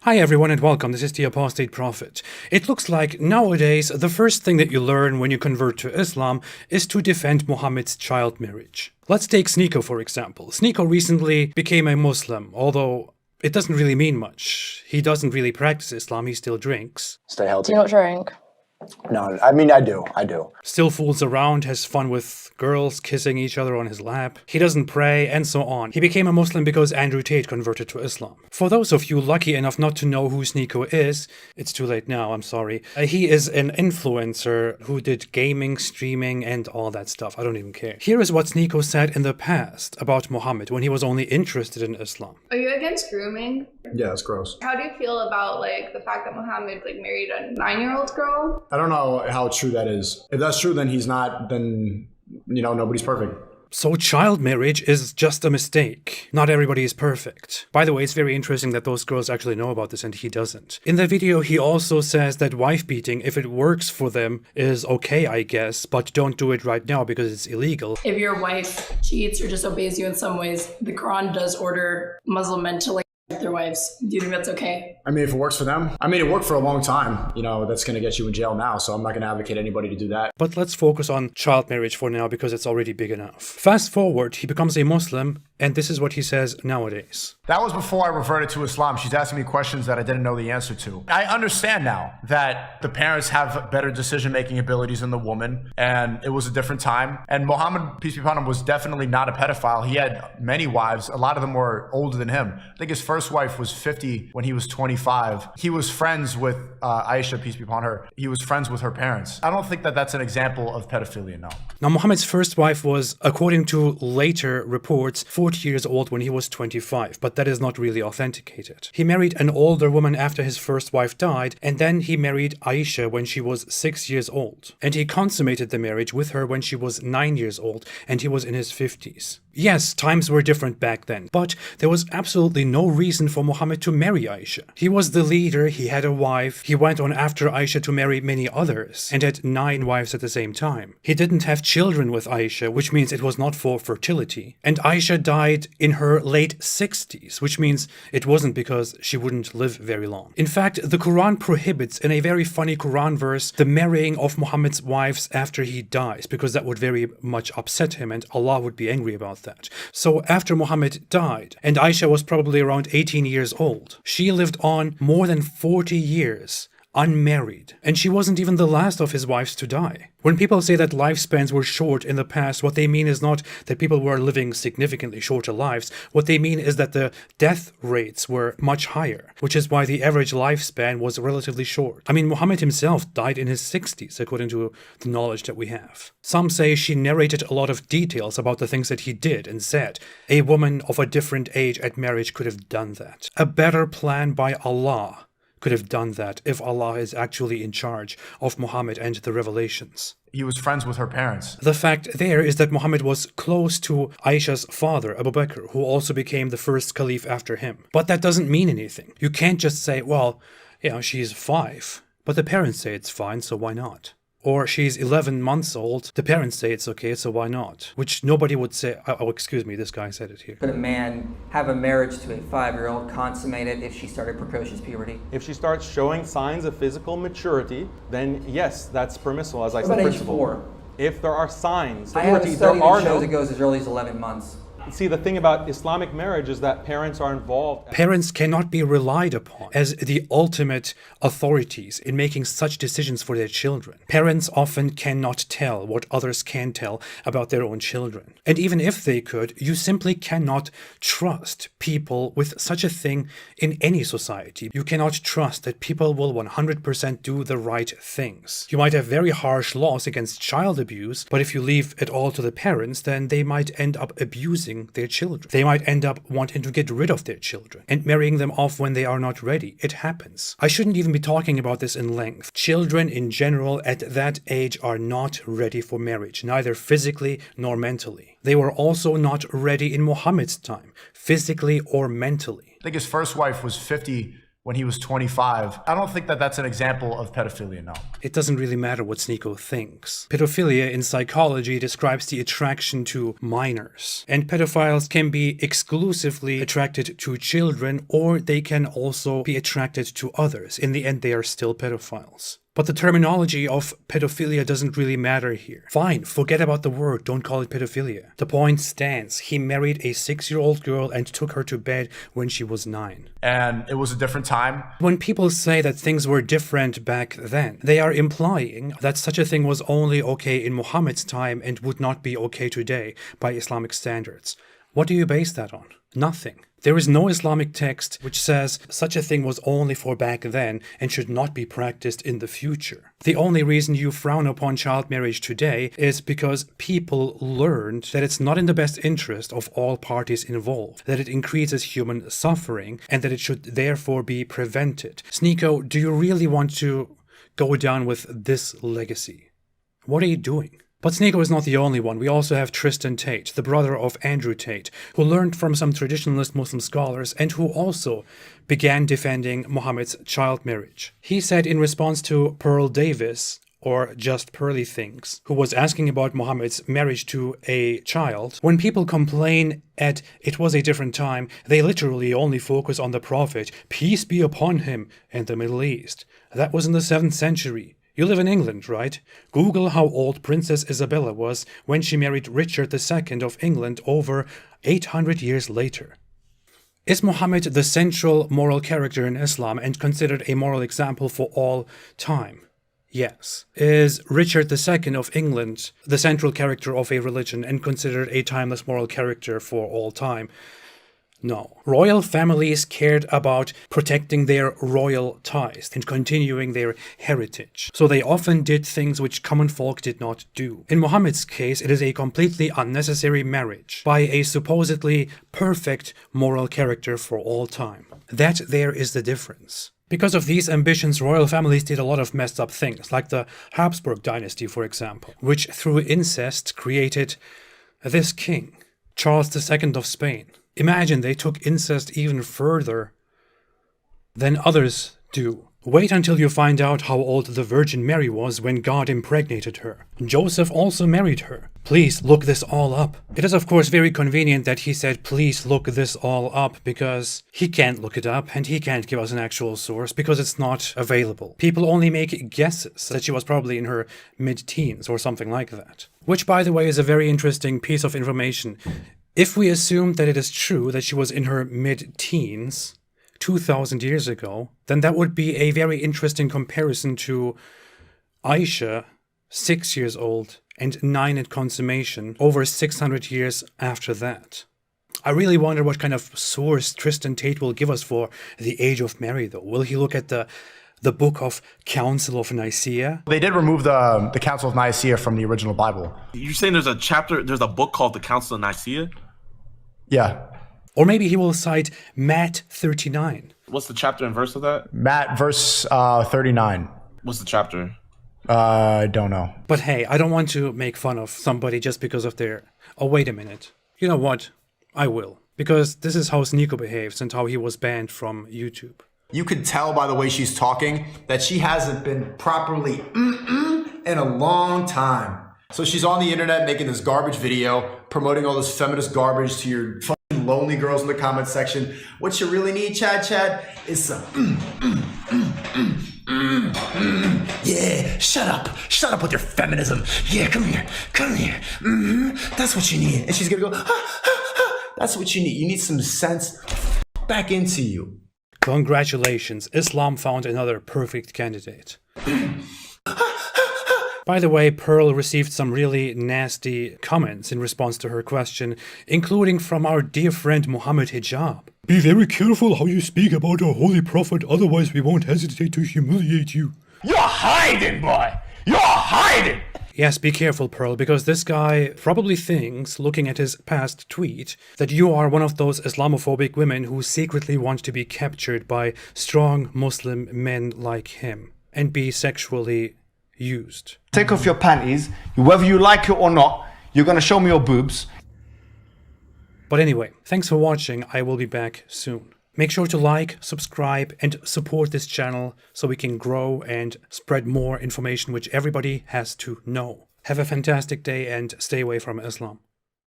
Hi everyone and welcome, this is the Apostate Prophet. It looks like nowadays the first thing that you learn when you convert to Islam is to defend Muhammad's child marriage. Let's take Sneako for example. Sneako recently became a Muslim, although it doesn't really mean much. He doesn't really practice Islam, he still drinks. Stay healthy. Do you not drink? No, I mean, I do. Still fools around, has fun with girls kissing each other on his lap. He doesn't pray, and so on. He became a Muslim because Andrew Tate converted to Islam. For those of you lucky enough not to know who Sneako is, it's too late now, I'm sorry. He is an influencer who did gaming, streaming, and all that stuff. I don't even care. Here is what Sneako said in the past about Muhammad when he was only interested in Islam. Are you against grooming? Yeah, it's gross. How do you feel about the fact that Muhammad married a 9-year-old girl? I don't know how true that is. If that's true, then he's not, then, nobody's perfect. So child marriage is just a mistake. Not everybody is perfect. By the way, it's very interesting that those girls actually know about this and he doesn't. In the video, he also says that wife beating, if it works for them, is okay, I guess, but don't do it right now because it's illegal. If your wife cheats or disobeys you in some ways, the Quran does order Muslim men to their wives. Do you think that's okay? I mean, if it works for them. I mean, it worked for a long time. That's going to get you in jail now, so I'm not going to advocate anybody to do that. But let's focus on child marriage for now because it's already big enough. Fast forward, he becomes a Muslim, and this is what he says nowadays. That was before I reverted to Islam. She's asking me questions that I didn't know the answer to. I understand now that the parents have better decision-making abilities than the woman, and it was a different time. And Muhammad, peace be upon him, was definitely not a pedophile. He had many wives. A lot of them were older than him. I think his first wife was 50 when he was 25. He was friends with Aisha, peace be upon her. He was friends with her parents. I don't think that that's an example of pedophilia, no. Now, Muhammad's first wife was, according to later reports, 40 years old when he was 25, but that is not really authenticated. He married an older woman after his first wife died, and then he married Aisha when she was 6 years old. And he consummated the marriage with her when she was 9 years old, and he was in his 50s. Yes, times were different back then, but there was absolutely no reason for Muhammad to marry Aisha. He was the leader, he had a wife, he went on after Aisha to marry many others, and had 9 wives at the same time. He didn't have children with Aisha, which means it was not for fertility. And Aisha died in her late 60s, which means it wasn't because she wouldn't live very long. In fact, the Quran prohibits, in a very funny Quran verse, the marrying of Muhammad's wives after he dies, because that would very much upset him, and Allah would be angry about that. So after Muhammad died, and Aisha was probably around 18 years old, she lived on more than 40 years, unmarried, and she wasn't even the last of his wives to die. When people say that lifespans were short in the past, what they mean is not that people were living significantly shorter lives. What they mean is that the death rates were much higher, which is why the average lifespan was relatively short. I mean, Muhammad himself died in his 60s, according to the knowledge that we have. Some say she narrated a lot of details about the things that he did and said. A woman of a different age at marriage could have done that. A better plan by Allah could have done that if Allah is actually in charge of Muhammad and the revelations. He was friends with her parents. The fact there is that Muhammad was close to Aisha's father, Abu Bakr, who also became the first caliph after him. But that doesn't mean anything. You can't just say, well, she's 5, but the parents say it's fine, so why not? Or she's 11 months old, the parents say it's okay, so why not? Which nobody would say, oh, excuse me, this guy said it here. Could a man have a marriage to a 5-year-old consummated if she started precocious puberty? If she starts showing signs of physical maturity, then yes, that's permissible, as I What said. about age 4? If there are signs, I have a study that shows it goes as early as 11 months. See, the thing about Islamic marriage is that parents are involved. Parents cannot be relied upon as the ultimate authorities in making such decisions for their children. Parents often cannot tell what others can tell about their own children. And even if they could, you simply cannot trust people with such a thing in any society. You cannot trust that people will 100% do the right things. You might have very harsh laws against child abuse, but if you leave it all to the parents, then they might end up abusing their children. They might end up wanting to get rid of their children and marrying them off when they are not ready. It happens. I shouldn't even be talking about this in length. Children in general at that age are not ready for marriage, neither physically nor mentally. They were also not ready in Muhammad's time, physically or mentally. I think his first wife was 50 when he was 25. I don't think that that's an example of pedophilia, no. It doesn't really matter what Sneako thinks. Pedophilia in psychology describes the attraction to minors. And pedophiles can be exclusively attracted to children, or they can also be attracted to others. In the end, they are still pedophiles. But the terminology of pedophilia doesn't really matter here. Fine, forget about the word, don't call it pedophilia. The point stands. He married a 6-year-old girl and took her to bed when she was 9. And it was a different time. When people say that things were different back then, they are implying that such a thing was only okay in Muhammad's time and would not be okay today by Islamic standards. What do you base that on? Nothing. There is no Islamic text which says such a thing was only for back then and should not be practiced in the future. The only reason you frown upon child marriage today is because people learned that it's not in the best interest of all parties involved, that it increases human suffering, and that it should therefore be prevented. Sneako, do you really want to go down with this legacy? What are you doing? But Sneako is not the only one. We also have Tristan Tate, the brother of Andrew Tate, who learned from some traditionalist Muslim scholars and who also began defending Muhammad's child marriage. He said in response to Pearl Davis, or Just Pearly Things, who was asking about Muhammad's marriage to a child, when people complain at it was a different time, they literally only focus on the Prophet, peace be upon him, and the Middle East. That was in the 7th century. You live in England, right? Google how old Princess Isabella was when she married Richard II of England over 800 years later. Is Muhammad the central moral character in Islam and considered a moral example for all time? Yes. Is Richard II of England the central character of a religion and considered a timeless moral character for all time? No. Royal families cared about protecting their royal ties and continuing their heritage. So they often did things which common folk did not do. In Muhammad's case, it is a completely unnecessary marriage by a supposedly perfect moral character for all time. That there is the difference. Because of these ambitions, royal families did a lot of messed up things, like the Habsburg dynasty, for example, which through incest created this king, Charles II of Spain. Imagine they took incest even further than others do. Wait until you find out how old the Virgin Mary was when God impregnated her. Joseph also married her. Please look this all up. It is of course very convenient that he said please look this all up because he can't look it up and he can't give us an actual source because it's not available. People only make guesses that she was probably in her mid-teens or something like that. Which, by the way, is a very interesting piece of information. If we assume that it is true that she was in her mid-teens 2,000 years ago, then that would be a very interesting comparison to Aisha, 6 years old, and 9 at consummation, over 600 years after that. I really wonder what kind of source Tristan Tate will give us for the age of Mary, though. Will he look at the Book of Council of Nicaea? They did remove the Council of Nicaea from the original Bible. You're saying there's a book called the Council of Nicaea? Yeah. Or maybe he will cite Matt 39. What's the chapter and verse of that? Matt, verse 39. What's the chapter? I don't know. But hey, I don't want to make fun of somebody just because of their... Oh, wait a minute. You know what? I will. Because this is how Sneako behaves and how he was banned from YouTube. You could tell by the way she's talking that she hasn't been properly in a long time. So she's on the internet making this garbage video, promoting all this feminist garbage to your fucking lonely girls in the comment section. What you really need, Chad, is some yeah, shut up with your feminism. Yeah, come here, that's what you need. And she's gonna go, that's what you need. You need some sense back into you. Congratulations, Islam found another perfect candidate. By the way, Pearl received some really nasty comments in response to her question, including from our dear friend Muhammad Hijab. Be very careful how you speak about our holy prophet, otherwise we won't hesitate to humiliate you. You're hiding, boy! You're hiding! Yes, be careful, Pearl, because this guy probably thinks, looking at his past tweet, that you are one of those Islamophobic women who secretly want to be captured by strong Muslim men like him and be sexually used. Take off your panties, whether you like it or not, you're gonna show me your boobs. But anyway, thanks for watching, I will be back soon. Make sure to like, subscribe, and support this channel so we can grow and spread more information which everybody has to know. Have a fantastic day and stay away from Islam.